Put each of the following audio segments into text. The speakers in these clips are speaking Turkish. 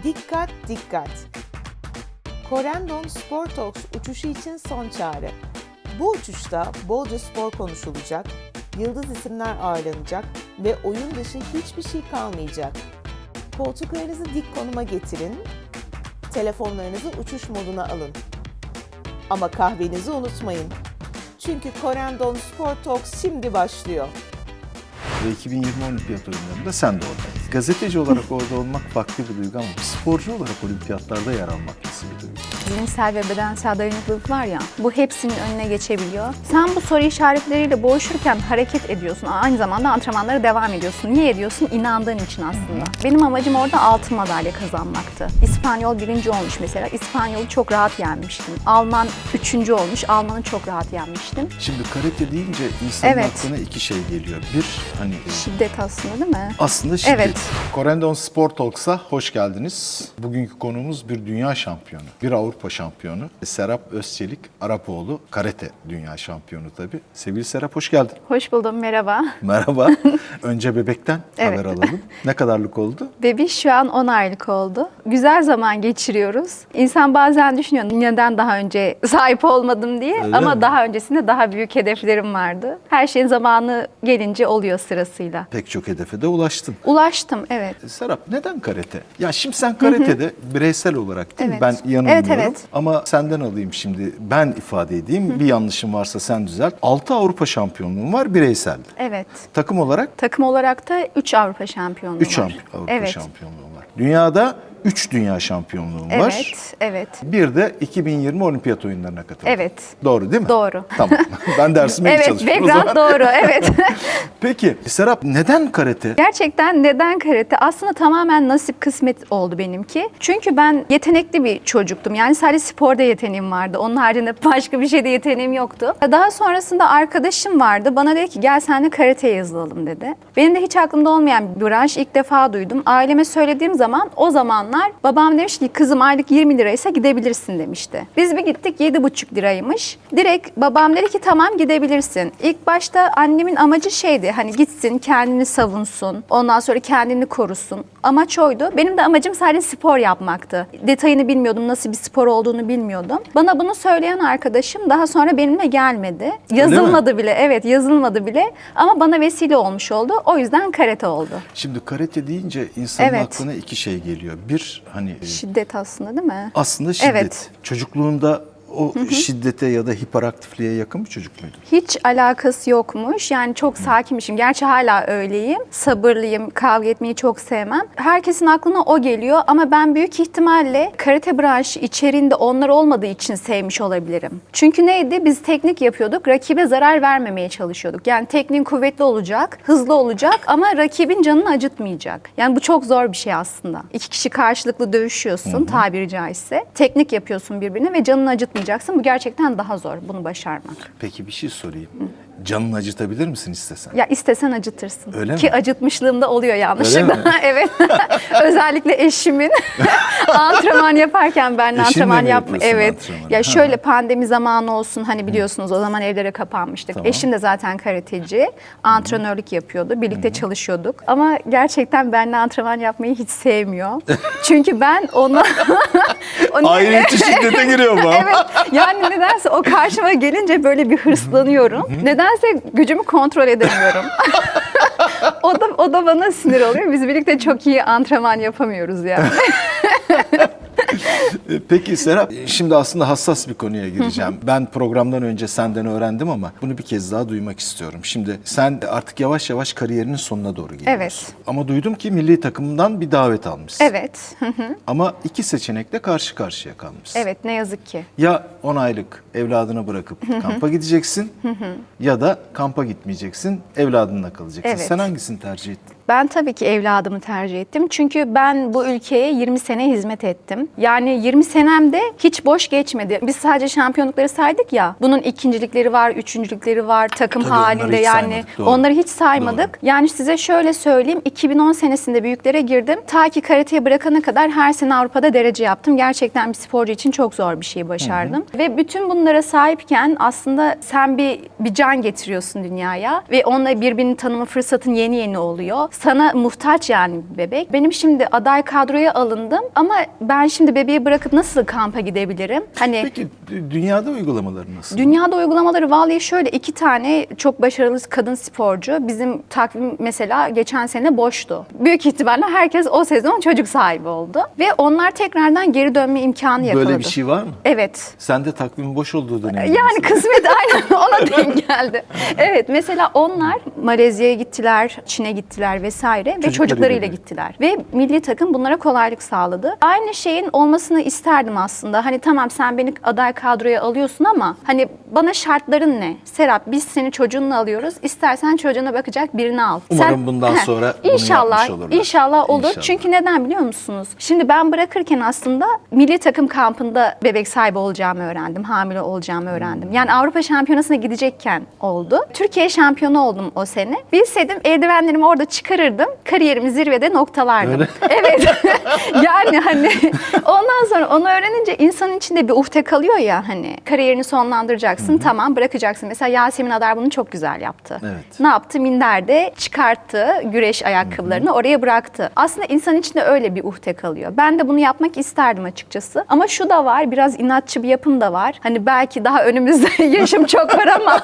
Dikkat dikkat! Corendon Sportox uçuşu için son çağrı. Bu uçuşta bolca spor konuşulacak, yıldız isimler ağırlanacak ve oyun dışı hiçbir şey kalmayacak. Koltuklarınızı dik konuma getirin, telefonlarınızı uçuş moduna alın. Ama kahvenizi unutmayın. Çünkü Corendon Sportox şimdi başlıyor. Ve 2020 Olimpiyat oyunlarında sen de oradaydın. Gazeteci olarak orada olmak farklı bir duygu ama bir sporcu olarak olimpiyatlarda yer almak nasıl bir duygu? Zihinsel ve bedensel dayanıklılık var ya, bu hepsinin önüne geçebiliyor. Sen bu soru işaretleriyle boğuşurken hareket ediyorsun. Aynı zamanda antrenmanlara devam ediyorsun. Niye ediyorsun? İnandığın için aslında. Benim amacım orada altın madalya kazanmaktı. İspanyol 1. olmuş mesela. İspanyol'u çok rahat yenmiştim. Alman 3. olmuş. Alman'ı çok rahat yenmiştim. Şimdi karate deyince insanın Evet. aklına iki şey geliyor. Bir, hani Şiddet aslında değil mi? aslında şiddet. Evet. Corendon Sport Talks'a hoş geldiniz. Bugünkü konuğumuz bir dünya şampiyonu, bir Avrupa şampiyonu. Serap Özçelik Arapoğlu, karate dünya şampiyonu tabii. Sevgili Serap, hoş geldin. Hoş buldum, merhaba. Merhaba. Önce bebekten Evet. haber alalım. Ne kadarlık oldu? Bebiş şu an 10 aylık oldu. Güzel zaman geçiriyoruz. İnsan bazen düşünüyor neden daha önce sahip olmadım diye. Öyle Ama mi? daha öncesinde daha büyük hedeflerim vardı. Her şeyin zamanı gelince oluyor sırasıyla. Pek çok hedefe de ulaştın. Ulaştım, evet. Serap, neden karate? Ya şimdi sen karatede bireysel olarak değil mi? Evet. Ben yanılmıyorum. Evet, evet. Ama senden alayım şimdi. Ben ifade edeyim. Bir yanlışım varsa sen düzelt. 6 Avrupa şampiyonluğun var bireysel. Evet. Takım olarak Takım olarak da 3 Avrupa şampiyonluğu 3 var. Avrupa Evet. şampiyonluğun var. Dünyada 3 dünya şampiyonluğun var. Evet, evet. Bir de 2020 Olimpiyat oyunlarına katıldın. Evet. Doğru değil mi? Doğru. Tamam. Ben dersime iyi Evet, çalıştım o background zaman. doğru, evet. Peki Serap, neden karate? Gerçekten neden karate? Aslında tamamen nasip kısmet oldu benimki. Çünkü ben yetenekli bir çocuktum. Yani sadece sporda yeteneğim vardı. Onun haricinde başka bir şeyde yeteneğim yoktu. Daha sonrasında arkadaşım vardı. Bana dedi ki gel seninle karateye yazılalım dedi. Benim de hiç aklımda olmayan bir branş, ilk defa duydum. Aileme söylediğim zaman o zamanlar babam demiş ki kızım aylık 20 liraysa gidebilirsin demişti. Biz bir gittik 7,5 liraymış. Direkt babam dedi ki tamam gidebilirsin. İlk başta annemin amacı şeydi hani gitsin kendini savunsun. Ondan sonra kendini korusun. Amaç oydu. Benim de amacım sadece spor yapmaktı. Detayını bilmiyordum. Nasıl bir spor olduğunu bilmiyordum. Bana bunu söyleyen arkadaşım daha sonra benimle gelmedi. Yazılmadı bile. Evet yazılmadı bile. Ama bana vesile olmuş oldu. O yüzden karate oldu. Şimdi karate deyince insanın Evet. aklına iki şey geliyor. Bir, hani Şiddet aslında değil mi? aslında şiddet. Evet. Çocukluğunda o şiddete ya da hiperaktifliğe yakın bir çocuk muydun? Hiç alakası yokmuş. Yani çok sakinmişim. Gerçi hala öyleyim. Sabırlıyım. Kavga etmeyi çok sevmem. Herkesin aklına o geliyor ama ben büyük ihtimalle karate branşı içerisinde onlar olmadığı için sevmiş olabilirim. Çünkü neydi? Biz teknik yapıyorduk. Rakibe zarar vermemeye çalışıyorduk. Yani tekniğin kuvvetli olacak, hızlı olacak ama rakibin canını acıtmayacak. Yani bu çok zor bir şey aslında. İki kişi karşılıklı dövüşüyorsun tabiri caizse. Teknik yapıyorsun birbirine ve canını acıtmayacaksın. Bu gerçekten daha zor bunu başarmak. Peki bir şey sorayım. Canını acıtabilir misin istesen? Ya istesen acıtırsın. Öyle Ki mi? acıtmışlığım da oluyor yanlışlıkla. Öyle mi? Evet. Özellikle eşimin antrenman yaparken benimle Eşinle antrenman mi yapma. yapıyorsun Evet. antrenmanı? Ya Ha. şöyle pandemi zamanı olsun hani biliyorsunuz o zaman evlere kapanmıştık. Tamam. Eşim de zaten karateci. Antrenörlük yapıyordu. Birlikte çalışıyorduk. Ama gerçekten benimle antrenman yapmayı hiç sevmiyor. Çünkü ben ona Aile içi şiddete giriyor bu. Evet. Yani nedense o karşıma gelince böyle bir hırslanıyorum. Nedense gücümü kontrol edemiyorum. O da bana sinir oluyor. Biz birlikte çok iyi antrenman yapamıyoruz yani. Peki Serap, şimdi aslında hassas bir konuya gireceğim. Ben programdan önce senden öğrendim ama bunu bir kez daha duymak istiyorum. Şimdi sen artık yavaş yavaş kariyerinin sonuna doğru geliyorsun. Evet. Ama duydum ki milli takımdan bir davet almışsın. Evet. Ama iki seçenekle karşı karşıya kalmışsın. Evet ne yazık ki. Ya 10 aylık evladını bırakıp kampa gideceksin ya da kampa gitmeyeceksin, evladınla kalacaksın. Evet. Sen hangisini tercih ettin? Ben tabii ki evladımı tercih ettim. Çünkü ben bu ülkeye 20 sene hizmet ettim. Yani 20 senemde hiç boş geçmedi. Biz sadece şampiyonlukları saydık ya. Bunun ikincilikleri var, üçüncülükleri var, takım Tabii onları halinde hiç yani. saymadık, doğru. Onları hiç saymadık. Doğru. Yani size şöyle söyleyeyim. 2010 senesinde büyüklere girdim. Ta ki karateyi bırakana kadar her sene Avrupa'da derece yaptım. Gerçekten bir sporcu için çok zor bir şey başardım. Ve bütün bunlara sahipken aslında sen bir can getiriyorsun dünyaya ve onunla birbirini tanıma fırsatın yeni yeni oluyor. Sana muhtaç yani bir bebek. Benim şimdi aday kadroya alındım ama ben şimdi bebeği bırakıp nasıl kampa gidebilirim? Hani Peki dünyada uygulamaları nasıl? dünyada uygulamaları vallahi şöyle 2 tane çok başarılı kadın sporcu. Bizim takvim mesela geçen sene boştu. Büyük ihtimalle herkes o sezon çocuk sahibi oldu. Ve onlar tekrardan geri dönme imkanı yakaladı. Böyle bir şey var mı? Evet. Sende takvim boş olduğu dönemde. Yani kısmet aynen ona denk geldi. Evet mesela onlar Malezya'ya gittiler, Çin'e gittiler vesaire ve çocuklarıyla gittiler. Ve milli takım bunlara kolaylık sağladı. Aynı şeyin olmasını isterdim aslında. Hani tamam sen beni aday kadroya alıyorsun ama hani bana şartların ne? Serap biz seni çocuğunla alıyoruz. İstersen çocuğuna bakacak birini al. Umarım bundan sonra bunu İnşallah, yapmış olurlar. İnşallah olur. İnşallah. Çünkü neden biliyor musunuz? Şimdi ben bırakırken aslında milli takım kampında bebek sahibi olacağımı öğrendim. Hamile olacağımı öğrendim. Yani Avrupa Şampiyonası'na gidecekken oldu. Türkiye şampiyonu oldum o sene. Bilseydim eldivenlerimi orada çıkarırdım. Kariyerimi zirvede noktalardım. Öyle. Evet. Yani hani ondan sonra onu öğrenince insanın içinde bir uhde kalıyor ya hani. Kariyerini sonlandıracaksın. Tamam bırakacaksın. Mesela Yasemin Adar bunu çok güzel yaptı. Evet. Ne yaptı? Minderde çıkarttı güreş ayakkabılarını oraya bıraktı. Aslında insanın içinde öyle bir uhde kalıyor. Ben de bunu yapmak isterdim açıkçası. Ama şu da var, biraz inatçı bir yapım da var. Hani belki daha önümüzde yaşım çok var ama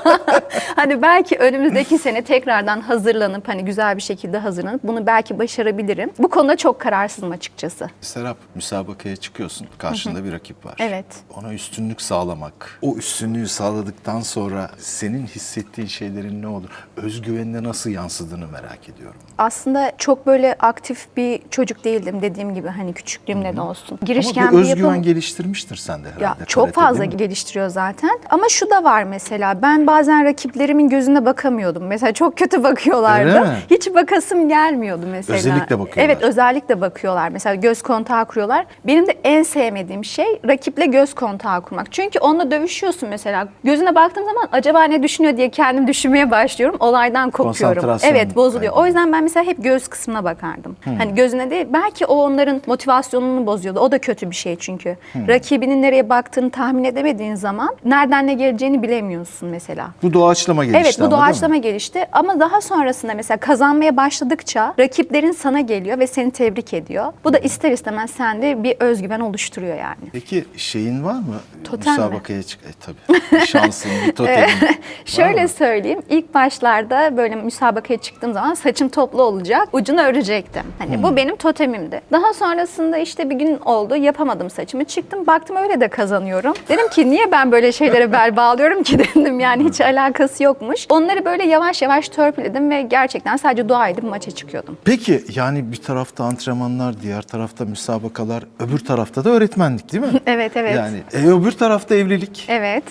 hani belki önümüzdeki sene tekrardan hazırlanıp hani güzel bir şekilde hazırlanıp bunu belki başarabilirim. Bu konuda çok kararsızım açıkçası. Serap, müsabakaya çıkıyorsun. Karşında bir rakip var. Evet. Ona üstünlük sağlamak. O üstünlüğü sağladıktan sonra senin hissettiğin şeylerin ne olur? Özgüvenine nasıl yansıdığını merak ediyorum. Aslında çok böyle aktif bir çocuk değildim dediğim gibi hani küçüklüğümde de olsun. Girişken Ama bir özgüven yapım. geliştirmiştir sende herhalde. Ya çok karate, fazla değil mi? geliştiriyor zaten. Ama şu da var mesela ben bazen rakiplerimin gözüne bakamıyordum. Mesela çok kötü bakıyorlardı. Öyle mi? Hiç bakasım gelmiyordu mesela. Özellikle bakıyorlar. Evet özellikle bakıyorlar. Mesela göz kontağı kuruyorlar. Benim de en sevmediğim şey rakiple göz kontağı kurmak. Çünkü onunla dövüşüyorsun mesela. Gözüne baktığım zaman acaba ne düşünüyor diye kendim düşünmeye başlıyorum. Olaydan kopuyorum. Konsantrasyon Evet bozuluyor. kaybı. O yüzden ben mesela hep göz kısmına bakardım. Hani gözüne değil. Belki o onların motivasyonunu bozuyordu. O da kötü bir şey çünkü. Rakibinin nereye baktığını tahmin edemediğin zaman nereden ne geleceğini bilemiyorsun mesela. Bu doğaçlama gelişti Evet bu ama, değil mi? doğaçlama gelişti ama daha sonrasında mesela kazanmaya başladıkça rakiplerin sana geliyor ve seni tebrik ediyor. Bu da ister istemez sende bir özgüven oluşturuyor yani. Peki şeyin var mı? Totem mi? Müsabakaya çık. Tabii. Şansın, bir totemin. Şöyle mı? söyleyeyim, ilk başlarda böyle müsabakaya çıktığım zaman saçım toplu olacak, ucunu örecektim. Hani bu benim totemimdi. Daha sonrasında işte bir gün oldu, yapamadım saçımı. Çıktım, baktım öyle de kazanıyorum. Dedim ki niye ben böyle şeylere bel bağlıyorum ki dedim yani hiç alakası yokmuş. Onları böyle yavaş yavaş törpüledim ve gerçekten sadece dua edip maça çıkıyordum. Peki yani bir tarafta antrenmanlar, diğer tarafta müsabakalar, öbür tarafta da öğretmenlik değil mi? Evet, evet. Yani öbür tarafta evlilik. Evet.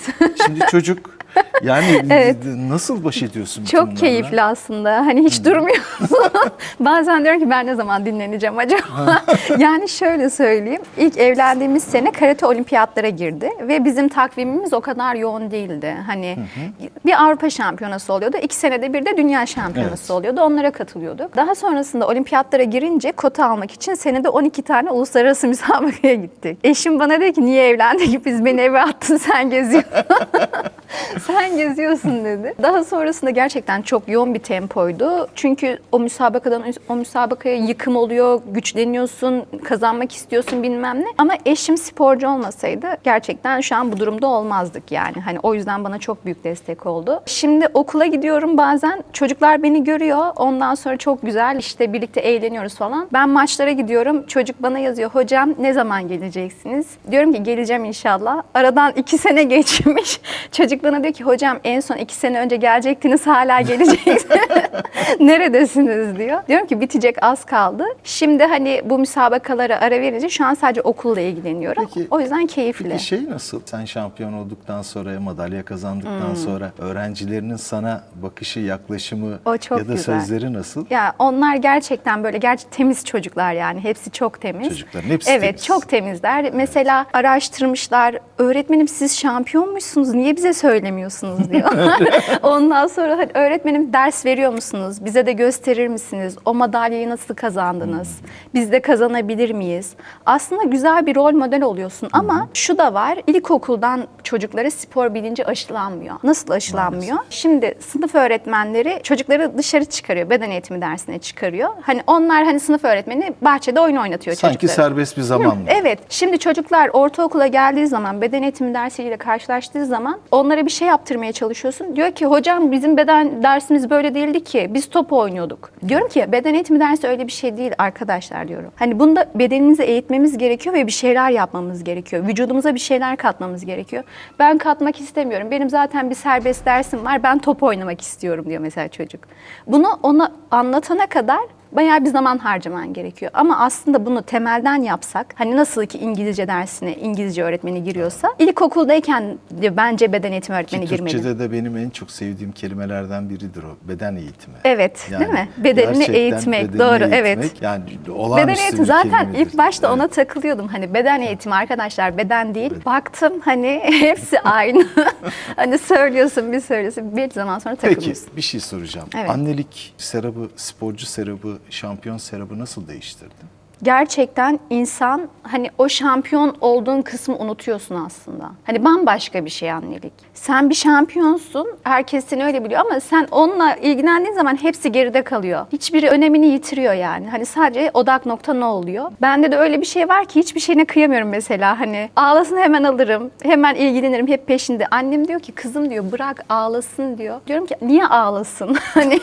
Şimdi çocuk. Yani Evet. nasıl baş ediyorsun bütün Çok bunlarla? keyifli aslında. Hani hiç durmuyorsun. Bazen diyorum ki ben ne zaman dinleneceğim acaba? Yani şöyle söyleyeyim. İlk evlendiğimiz sene karate olimpiyatlara girdi ve bizim takvimimiz o kadar yoğun değildi. Hani bir Avrupa şampiyonası oluyordu. 2 senede bir de dünya şampiyonası oluyordu. Onlara katılıyorduk. Daha sonrasında olimpiyatlara girince kota almak için senede 12 tane uluslararası müsabakaya gittik. Eşim bana dedi ki niye evlendik? Biz beni eve attın sen geziyorsun. Sen geziyorsun dedi. Daha sonrasında gerçekten çok yoğun bir tempoydu. Çünkü o müsabakaya yıkım oluyor, güçleniyorsun, kazanmak istiyorsun bilmem ne. Ama eşim sporcu olmasaydı gerçekten şu an bu durumda olmazdık yani. Hani o yüzden bana çok büyük destek oldu. Şimdi okula gidiyorum bazen. Çocuklar beni görüyor. Ondan sonra çok güzel işte birlikte eğleniyoruz falan. Ben maçlara gidiyorum. Çocuk bana yazıyor. Hocam ne zaman geleceksiniz? Diyorum ki geleceğim inşallah. Aradan 2 sene geçmiş. Çocuk bana diyor diyor ki hocam en son 2 sene önce gelecektiniz, hala geleceksiniz. Neredesiniz diyor. Diyorum ki bitecek, az kaldı. Şimdi hani bu müsabakalara ara verince şu an sadece okulla ilgileniyorum. Peki- O yüzden keyifli. Peki şey nasıl? Sen şampiyon olduktan sonra, madalya kazandıktan sonra öğrencilerinin sana bakışı, yaklaşımı O çok ya da güzel. sözleri nasıl? Ya onlar gerçekten böyle temiz çocuklar yani. Hepsi çok temiz. Çocukların hepsi evet, temiz. çok temizler. Mesela araştırmışlar. Öğretmenim siz şampiyonmuşsunuz. Niye bize söylemiyorsunuz diyor. Ondan sonra hani, öğretmenim ders veriyor musunuz? Bize de gösterir misiniz? O madalyayı nasıl kazandınız? Biz de kazanabilir miyiz? Aslında güzel bir rol model oluyorsun ama şu da var. İlkokuldan çocuklara spor bilinci aşılanmıyor. Nasıl aşılanmıyor? Şimdi sınıf öğretmenleri çocukları dışarı çıkarıyor. Beden eğitimi dersine çıkarıyor. Hani onlar hani sınıf öğretmeni bahçede oyun oynatıyor Sanki çocuklara. serbest bir zaman mı? Evet. Şimdi çocuklar ortaokula geldiği zaman, beden eğitimi dersiyle karşılaştığı zaman onlara bir şey yaptırmaya çalışıyorsun. Diyor ki hocam bizim beden dersimiz böyle değildi ki. Biz top oynuyorduk. Diyorum ki beden eğitimi dersi öyle bir şey değil arkadaşlar diyorum. Hani bunda bedenimizi eğitmemiz gerekiyor ve bir şeyler yapmamız gerekiyor. Vücudumuza bir şeyler katmamız gerekiyor. Ben katmak istemiyorum. Benim zaten bir serbest dersim var. Ben top oynamak istiyorum diyor mesela çocuk. Bunu ona anlatana kadar bayağı bir zaman harcaman gerekiyor. Ama aslında bunu temelden yapsak, hani nasıl ki İngilizce dersine İngilizce öğretmeni giriyorsa, ilkokuldayken bence beden eğitimi öğretmeni Ki girmeli. Türkçe'de de benim en çok sevdiğim kelimelerden biridir o. Beden eğitimi. Evet, Yani değil mi? Bedenini gerçekten eğitmek, bedenini doğru, eğitmek, evet. Yani Beden olağanüstü eğitimi bir zaten kelimedir. ilk başta Evet. ona takılıyordum. Hani beden eğitimi arkadaşlar, beden değil. Baktım hani hepsi aynı. Hani söylüyorsun bir zaman sonra Peki takılıyorsun. bir şey soracağım. Evet. Annelik serabı, sporcu serabı, şampiyon serabı nasıl değiştirdi? Gerçekten insan hani o şampiyon olduğun kısmı unutuyorsun aslında. Hani bambaşka bir şey annelik. Sen bir şampiyonsun, herkes seni öyle biliyor ama sen onunla ilgilendiğin zaman hepsi geride kalıyor. Hiçbiri önemini yitiriyor yani. Hani sadece odak nokta ne oluyor? Bende de öyle bir şey var ki hiçbir şeyine kıyamıyorum mesela. Hani ağlasın hemen alırım, hemen ilgilenirim, hep peşinde. Annem diyor ki kızım diyor bırak ağlasın diyor. Diyorum ki niye ağlasın? Hani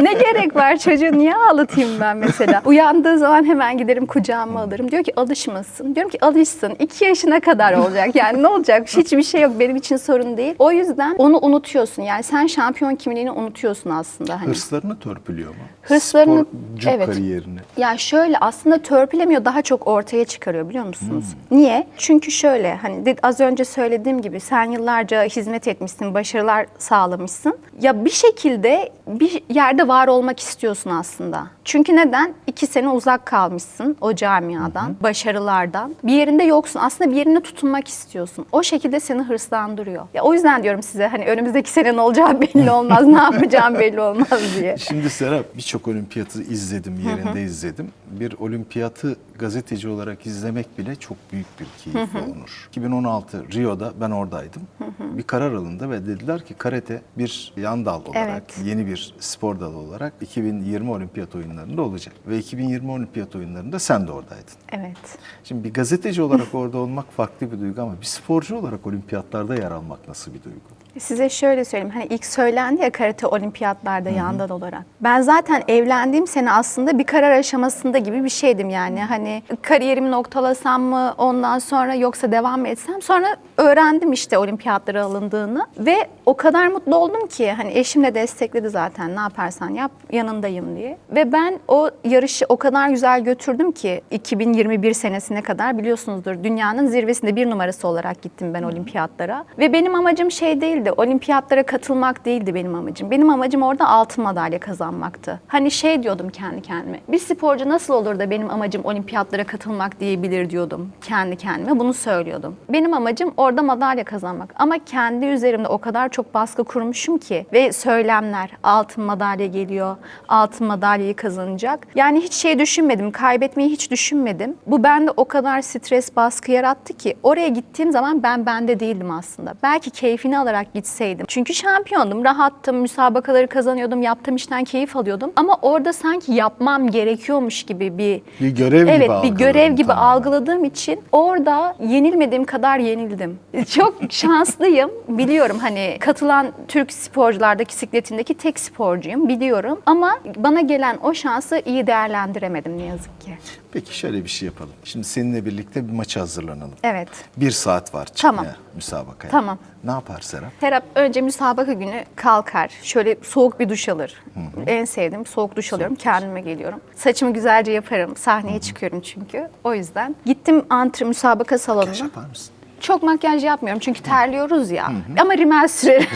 ne gerek var çocuğu niye ağlatayım ben mesela? Uyandığı zaman hemen giderim kucağıma alırım. Diyor ki alışmasın. Diyorum ki alışsın. 2 yaşına kadar olacak. Yani ne olacak? Hiçbir şey yok. Benim için sorun değil. O yüzden onu unutuyorsun. Yani sen şampiyon kimliğini unutuyorsun aslında. Hani. Hırslarını törpülüyor mu? Hırslarını- Sporcu evet. kariyerini. Ya şöyle aslında törpülemiyor, daha çok ortaya çıkarıyor biliyor musunuz? Niye? Çünkü şöyle hani az önce söylediğim gibi sen yıllarca hizmet etmişsin, başarılar sağlamışsın. Ya bir şekilde bir yerde var olmak istiyorsun aslında. Çünkü neden? 2 sene uzak kalmışsın o camiadan, başarılardan. Bir yerinde yoksun. Aslında bir yerine tutunmak istiyorsun. O şekilde seni hırslandırıyor. Ya o yüzden diyorum size hani önümüzdeki sene ne olacağı belli olmaz, ne yapacağım belli olmaz diye. Şimdi Serap birçok olimpiyatı izledim, yerinde izledim. Bir olimpiyatı gazeteci olarak izlemek bile çok büyük bir keyif olur. 2016 Rio'da ben oradaydım. Bir karar alındı ve dediler ki karate bir yan dal olarak, Evet. yeni bir spor dalı olarak 2020 olimpiyat oyunlarında olacak. Ve 2020 olimpiyat oyunlarında sen de oradaydın. Evet. Şimdi bir gazeteci olarak orada olmak farklı bir duygu ama bir sporcu olarak olimpiyatlarda yer almak nasıl bir duygu? Size şöyle söyleyeyim. Hani ilk söylendi ya karate olimpiyatlarda yandan olarak. Ben zaten evlendiğim sene aslında bir karar aşamasında gibi bir şeydim yani. Hani kariyerimi noktalasam mı ondan sonra yoksa devam mı etsem? Sonra öğrendim işte olimpiyatlara alındığını ve o kadar mutlu oldum ki hani eşim de destekledi zaten ne yaparsan yap yanındayım diye. Ve ben o yarışı o kadar güzel götürdüm ki 2021 senesine kadar biliyorsunuzdur dünyanın zirvesinde 1 numarası olarak gittim ben olimpiyatlara. Ve benim amacım şey değildi. Olimpiyatlara katılmak değildi benim amacım. Benim amacım orada altın madalya kazanmaktı. Hani şey diyordum kendi kendime. Bir sporcu nasıl olur da benim amacım olimpiyatlara katılmak diyebilir diyordum kendi kendime. Bunu söylüyordum. Benim amacım orada madalya kazanmak. Ama kendi üzerimde o kadar çok baskı kurmuşum ki ve söylemler altın madalya geliyor, altın madalyayı kazanacak. Yani hiç şey düşünmedim, kaybetmeyi hiç düşünmedim. Bu bende o kadar stres, baskı yarattı ki oraya gittiğim zaman ben bende değildim aslında. Belki keyfini alarak gitseydim. Çünkü şampiyondum, rahattım, müsabakaları kazanıyordum, yaptığım işten keyif alıyordum. Ama orada sanki yapmam gerekiyormuş gibi bir görev gibi evet, bir algıladın görev gibi tamamen. algıladığım için orada yenilmediğim kadar yenildim. Çok şanslıyım. Biliyorum hani katılan Türk sporculardaki sikletindeki tek sporcuyum biliyorum. Ama bana gelen o şansı iyi değerlendiremedim ne yazık ki. Peki şöyle bir şey yapalım. Şimdi seninle birlikte bir maça hazırlanalım. Evet. 1 saat var çıkmaya, Tamam. müsabakaya. Tamam. Ne yapar Serap? Serap önce müsabaka günü kalkar. Şöyle soğuk bir duş alır. En sevdiğim soğuk duş alıyorum. Kendime geliyorum. Saçımı güzelce yaparım. Sahneye çıkıyorum çünkü. O yüzden. Gittim müsabaka salonuna. Kaş yapar mısın? Çok makyaj yapmıyorum çünkü terliyoruz ya. Ama rimel sürerim.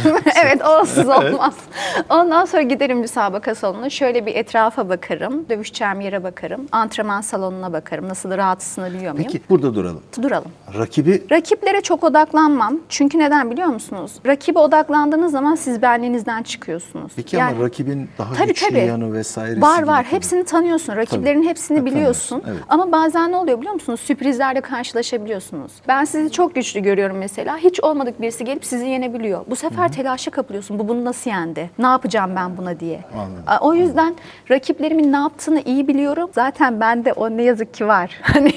Evet, olsuz olmaz. Ondan sonra giderim müsabaka salonuna. Şöyle bir etrafa bakarım. Dövüşeceğim yere bakarım. Antrenman salonuna bakarım. Nasıl rahat ısınabiliyor muyum? Peki burada duralım. Duralım. Rakibi Rakiplere çok odaklanmam. Çünkü neden biliyor musunuz? Rakibe odaklandığınız zaman siz benliğinizden çıkıyorsunuz. peki ama rakibin daha Tabii, güçlü tabii. yanı vesairesi Var gibi var. tabii. Hepsini tanıyorsun. Rakiplerin hepsini Ha, biliyorsun. tanıyorsun, evet. Ama bazen ne oluyor biliyor musunuz? Sürprizlerle karşılaşabiliyorsunuz. Ben sizi çok güçlü görüyorum mesela. Hiç olmadık birisi gelip sizi yenebiliyor. Bu sefer telaşa kapılıyorsun. Bu bunu nasıl yendi? Ne yapacağım ben buna diye. Anladım. O yüzden rakiplerimin ne yaptığını iyi biliyorum. Zaten bende o ne yazık ki var. Hani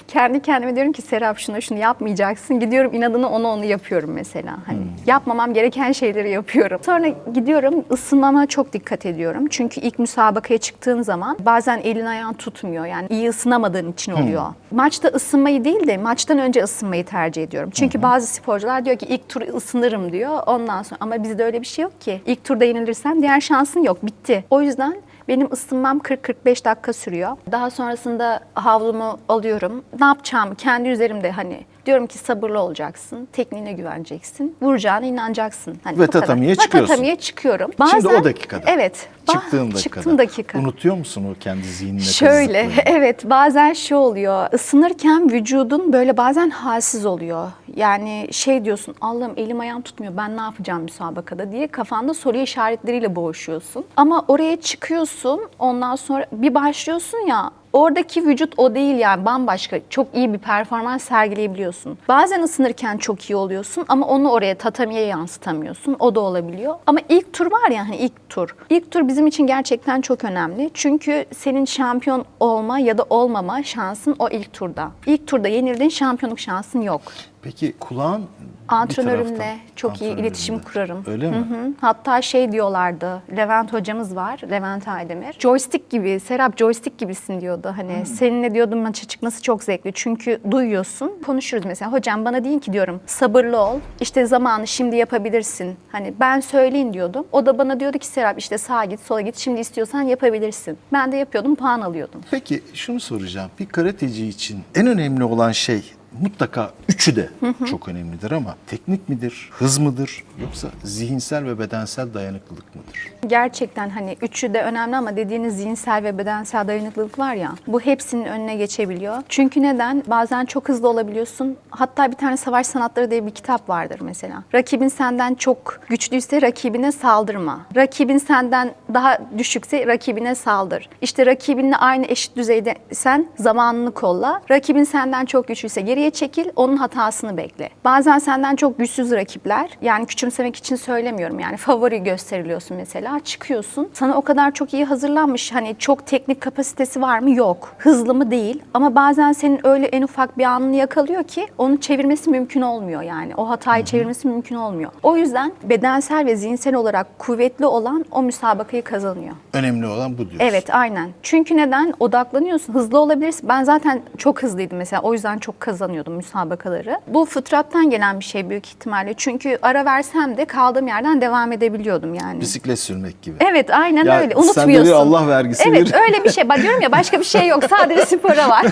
kendi kendime diyorum ki Serap şunu yapmayacaksın. Gidiyorum inadına onu yapıyorum mesela. Hani yapmamam gereken şeyleri yapıyorum. Sonra gidiyorum ısınmama çok dikkat ediyorum. Çünkü ilk müsabakaya çıktığın zaman bazen elin ayağın tutmuyor. Yani iyi ısınamadığın için oluyor. Maçta ısınmayı değil de maçtan önce ısınmayı tercih ediyorum. Çünkü bazı sporcular diyor ki ilk tur ısınırım diyor. Ondan sonra ama bizde öyle bir şey yok ki. İlk turda yenilirsen diğer şansın yok. Bitti. O yüzden benim ısınmam 40-45 dakika sürüyor. Daha sonrasında havlumu alıyorum. Ne yapacağımı kendi üzerimde hani diyorum ki sabırlı olacaksın, tekniğine güveneceksin, vuracağına inanacaksın. Hani Ve bu kadar. tatamiye çıkıyorsun. Tatamiye çıkıyorum. Şimdi o dakikada. Evet. Çıktığın Çıktığım dakika. Unutuyor musun o kendi zihnine Şöyle, kazıdıklarını? evet bazen şu oluyor, ısınırken vücudun böyle bazen halsiz oluyor. Yani şey diyorsun, Allah'ım elim ayağım tutmuyor, ben ne yapacağım müsabakada diye kafanda soru işaretleriyle boğuşuyorsun. Ama oraya çıkıyorsun, ondan sonra bir başlıyorsun ya, oradaki vücut o değil yani bambaşka. Çok iyi bir performans sergileyebiliyorsun. Bazen ısınırken çok iyi oluyorsun ama onu oraya tatamiye yansıtamıyorsun. O da olabiliyor. Ama ilk tur var ya hani ilk tur. İlk tur bizim için gerçekten çok önemli. Çünkü senin şampiyon olma ya da olmama şansın o ilk turda. İlk turda yenildin, şampiyonluk şansın yok. Peki kulağın Antrenörümle bir taraftan. çok iyi Antrenörünle. iletişim kurarım. Öyle mi? Hı. Hatta şey diyorlardı, Levent hocamız var, Levent Aydemir. Joystick gibi, Serap joystick gibisin diyordu. Hani seninle diyordum maça çıkması çok zevkli. Çünkü duyuyorsun, konuşuruz mesela. Hocam bana deyin ki diyorum, sabırlı ol. İşte zamanı şimdi yapabilirsin. Hani ben söyleyin diyordum. O da bana diyordu ki Serap işte sağa git, sola git. Şimdi istiyorsan yapabilirsin. Ben de yapıyordum, puan alıyordum. Peki şunu soracağım. Bir karateci için en önemli olan şey mutlaka üçü de çok önemlidir ama teknik midir, hız mıdır yoksa zihinsel ve bedensel dayanıklılık mıdır? Gerçekten hani üçü de önemli ama dediğiniz zihinsel ve bedensel dayanıklılık var ya, bu hepsinin önüne geçebiliyor. Çünkü neden? Bazen çok hızlı olabiliyorsun. Hatta bir tane Savaş Sanatları diye bir kitap vardır mesela. Rakibin senden çok güçlüyse rakibine saldırma. Rakibin senden daha düşükse rakibine saldır. İşte rakibinle aynı eşit düzeyde sen zamanını kolla. Rakibin senden çok güçlüyse geriye çekil, onun hatasını bekle. Bazen senden çok güçsüz rakipler, yani küçümsemek için söylemiyorum yani favori gösteriliyorsun mesela, çıkıyorsun. Sana o kadar çok iyi hazırlanmış, hani çok teknik kapasitesi var mı? Yok. Hızlı mı? Değil. Ama bazen senin öyle en ufak bir anını yakalıyor ki onu çevirmesi mümkün olmuyor yani. O hatayı çevirmesi mümkün olmuyor. O yüzden bedensel ve zihinsel olarak kuvvetli olan o müsabakayı kazanıyor. Önemli olan bu diyorsun. Evet, aynen. Çünkü neden? Odaklanıyorsun. Hızlı olabilirsin. Ben zaten çok hızlıydım mesela. O yüzden çok kazanıyordum müsabakaları. Bu fıtrattan gelen bir şey büyük ihtimalle. Çünkü ara versem de kaldığım yerden devam edebiliyordum yani. Bisiklet sürmek gibi. Evet, aynen Ya öyle. sende Unutmuyorsun. bir Allah vergisi Evet, bir- öyle bir şey. Bak diyorum ya, başka bir şey yok. Sadece spora var.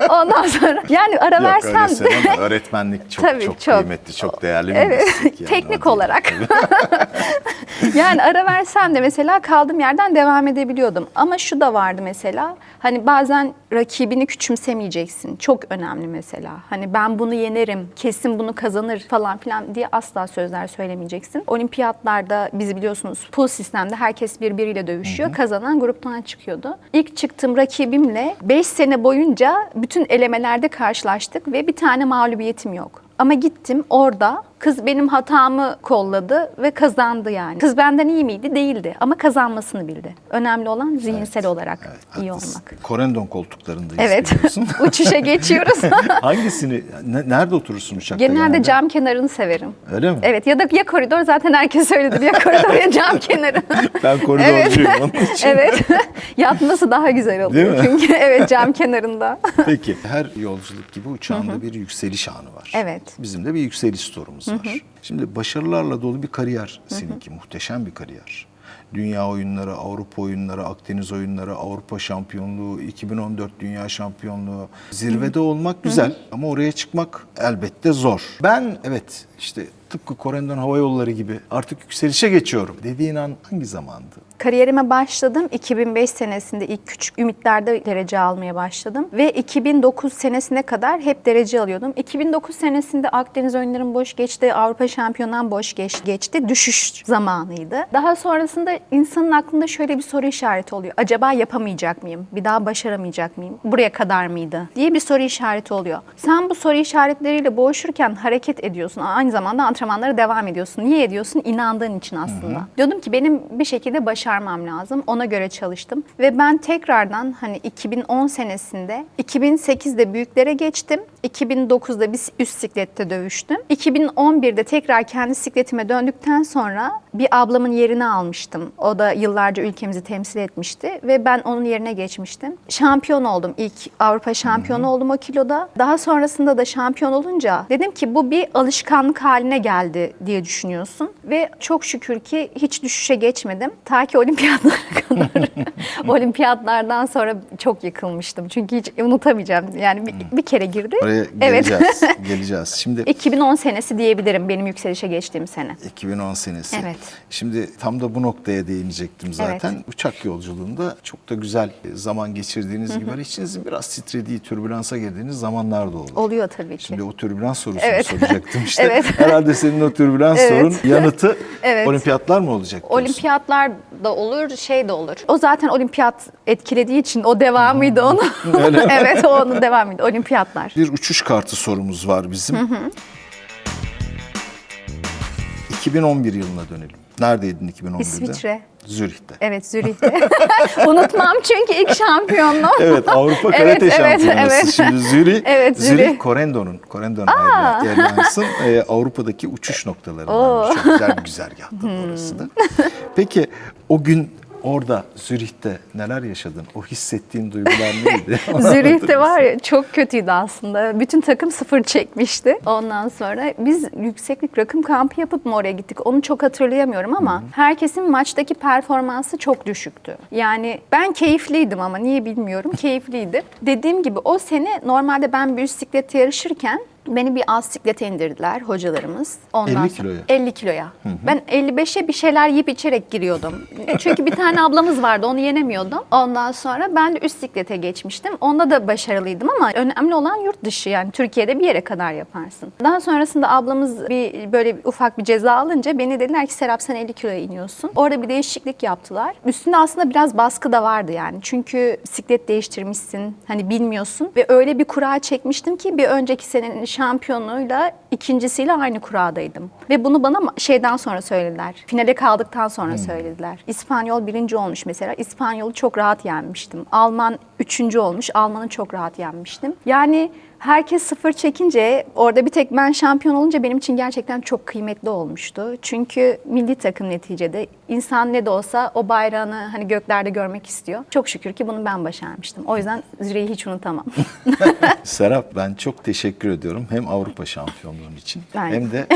Ondan sonra yani ara Yok versem öyle de söyleme. Öğretmenlik çok Tabii, çok çok. kıymetli, çok değerli bir evet, meslek yani. teknik O değil. olarak. Yani ara versem de mesela kaldığım yerden devam edebiliyordum. Ama şu da vardı mesela. Hani bazen rakibini küçümsemeyeceksin. Çok önemli mesela. Hani ben bunu yenerim, kesin bunu kazanır falan filan diye asla sözler söylemeyeceksin. Olimpiyatlarda biz biliyorsunuz pool sistemde herkes birbiriyle dövüşüyor. Kazanan gruptan çıkıyordu. İlk çıktığım rakibimle 5 sene boyunca bütün elemelerde karşılaştık ve bir tane mağlubiyetim yok. Ama gittim orada Kız benim hatamı kolladı ve kazandı yani. Kız benden iyi miydi? Değildi ama kazanmasını bildi. Önemli olan zihinsel olarak iyi haklısın. olmak. Corendon koltuklarındayız Evet. biliyorsun. Uçuşa geçiyoruz. Hangisini, nerede oturursun uçakta Genelde cam kenarını severim. Öyle mi? Evet, ya da ya koridor, zaten herkes öyledir. Ya koridor ya cam kenarı. Ben koridorcuyum onun için. Evet. Yatması daha güzel oluyor. Değil mi? Çünkü evet, cam kenarında. Peki her yolculuk gibi uçağında bir yükseliş anı var. Evet. Bizim de bir yükseliş turumuz var. Şimdi başarılarla dolu bir kariyer seninki. Muhteşem bir kariyer. Dünya oyunları, Avrupa oyunları, Akdeniz oyunları, Avrupa şampiyonluğu, 2014 dünya şampiyonluğu. Zirvede olmak güzel ama oraya çıkmak elbette zor. Ben evet işte tıpkı Corendon Hava Yolları gibi artık yükselişe geçiyorum dediğin an hangi zamandı? Kariyerime başladım. 2005 senesinde ilk küçük ümitlerde derece almaya başladım. Ve 2009 senesine kadar hep derece alıyordum. 2009 senesinde Akdeniz oyunlarım boş geçti. Avrupa şampiyonam boş geçti. Düşüş zamanıydı. Daha sonrasında insanın aklında şöyle bir soru işareti oluyor. Acaba yapamayacak mıyım? Bir daha başaramayacak mıyım? Buraya kadar mıydı? Diye bir soru işareti oluyor. Sen bu soru işaretleriyle boğuşurken hareket ediyorsun. Aynı zamanda antrenmanlara devam ediyorsun. Niye ediyorsun? İnandığın için aslında. Diyordum ki benim bir şekilde başarmam lazım. Ona göre çalıştım. Ve ben tekrardan hani 2010 senesinde 2008'de büyüklere geçtim. 2009'da bir üst siklette dövüştüm. 2011'de tekrar kendi sikletime döndükten sonra bir ablamın yerini almıştım. O da yıllarca ülkemizi temsil etmişti ve ben onun yerine geçmiştim. Şampiyon oldum. İlk Avrupa şampiyonu oldum o kiloda. Daha sonrasında da şampiyon olunca dedim ki bu bir alışkanlık haline geldi diye düşünüyorsun. Ve çok şükür ki hiç düşüşe geçmedim. Ta ki olimpiyatlara kadar. Olimpiyatlardan sonra çok yıkılmıştım. Çünkü hiç unutamayacağım. Yani bir kere girdi. Oraya geleceğiz. Geleceğiz. Şimdi 2010 senesi diyebilirim benim yükselişe geçtiğim sene. 2010 senesi. Evet. Şimdi tam da bu noktaya değinecektim zaten. Uçak yolculuğunda çok da güzel zaman geçirdiğiniz gibi içinizin biraz titrediği, türbülansa girdiğiniz zamanlar da oldu. Oluyor tabii ki. Şimdi o türbülans sorusunu Evet. soracaktım işte. Evet. Herhalde senin o türbülans Evet. sorun yanıtı Evet. olimpiyatlar mı olacak diyorsun? Olimpiyatlar da olur, şey de olur. O zaten olimpiyat etkilediği için o devamıydı onu. Evet, o onun devamıydı. Olimpiyatlar. Bir uçuş kartı sorumuz var bizim. 2011 yılına dönelim. Neredeydin 2011'de? İsviçre. Zürih'te. Evet, Zürih'te. Unutmam çünkü ilk şampiyonluğum. Evet, Avrupa Karate Şampiyonası. evet. Şimdi Zürih, Evet, Zürih. Corendon Airlines'ın Avrupa'daki uçuş noktalarından çok güzel bir güzergahtı orası da. Peki o gün orada Zürih'te neler yaşadın? O hissettiğin duygular neydi? Zürih'te var ya, çok kötüydü aslında. Bütün takım 0 çekmişti. Ondan sonra biz yükseklik rakım kampı yapıp mı oraya gittik? Onu çok hatırlayamıyorum ama herkesin maçtaki performansı çok düşüktü. Yani ben keyifliydim ama niye bilmiyorum. Keyifliydi. Dediğim gibi o sene normalde ben bir üst siklette yarışırken beni bir alt siklete indirdiler hocalarımız. Ondan 50 sonra- kiloya. 50 kiloya. Ben 55'e bir şeyler yiyip içerek giriyordum. Çünkü bir tane ablamız vardı, onu yenemiyordum. Ondan sonra ben de üst siklete geçmiştim. Onda da başarılıydım ama önemli olan yurt dışı, yani Türkiye'de bir yere kadar yaparsın. Daha sonrasında ablamız böyle ufak bir ceza alınca beni dediler ki Serap sen 50 kiloya iniyorsun. Orada bir değişiklik yaptılar. Üstünde aslında biraz baskı da vardı yani. Çünkü siklet değiştirmişsin, hani bilmiyorsun ve öyle bir kura çekmiştim ki bir önceki senenin şampiyonluğuyla ikincisiyle aynı kuradaydım. Ve bunu bana şeyden sonra söylediler. Finale kaldıktan sonra söylediler. İspanyol 1. olmuş mesela. İspanyol'u çok rahat yenmiştim. Alman 3. olmuş. Alman'ı çok rahat yenmiştim. Yani herkes 0 çekince, orada bir tek ben şampiyon olunca benim için gerçekten çok kıymetli olmuştu. Çünkü milli takım neticede insan ne de olsa o bayrağını hani göklerde görmek istiyor. Çok şükür ki bunu ben başarmıştım. O yüzden Zürih'i hiç unutamam. Serap, ben çok teşekkür ediyorum. Hem Avrupa şampiyonluğun için hem de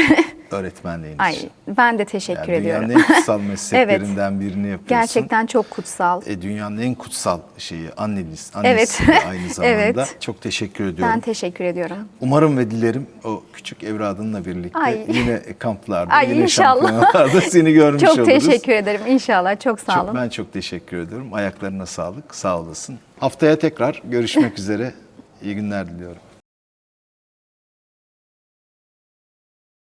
öğretmenliğin Ay, için. ben de teşekkür ediyorum. Dünyanın en kutsal mesleklerinden birini yapıyorsun. Gerçekten çok kutsal. Dünyanın en kutsal şeyi anneniz Evet. aynı zamanda. Evet. Çok teşekkür ediyorum. Ben teşekkür ediyorum. Umarım ve dilerim o küçük evladınla birlikte Ay. yine kamplarda, Ay, yine inşallah. şampiyonlarda seni görmüş Çok oluruz. teşekkür ederim. İnşallah. Çok sağ olun. Ben çok teşekkür ediyorum. Ayaklarına sağlık, sağ olasın. Haftaya tekrar görüşmek üzere. İyi günler diliyorum.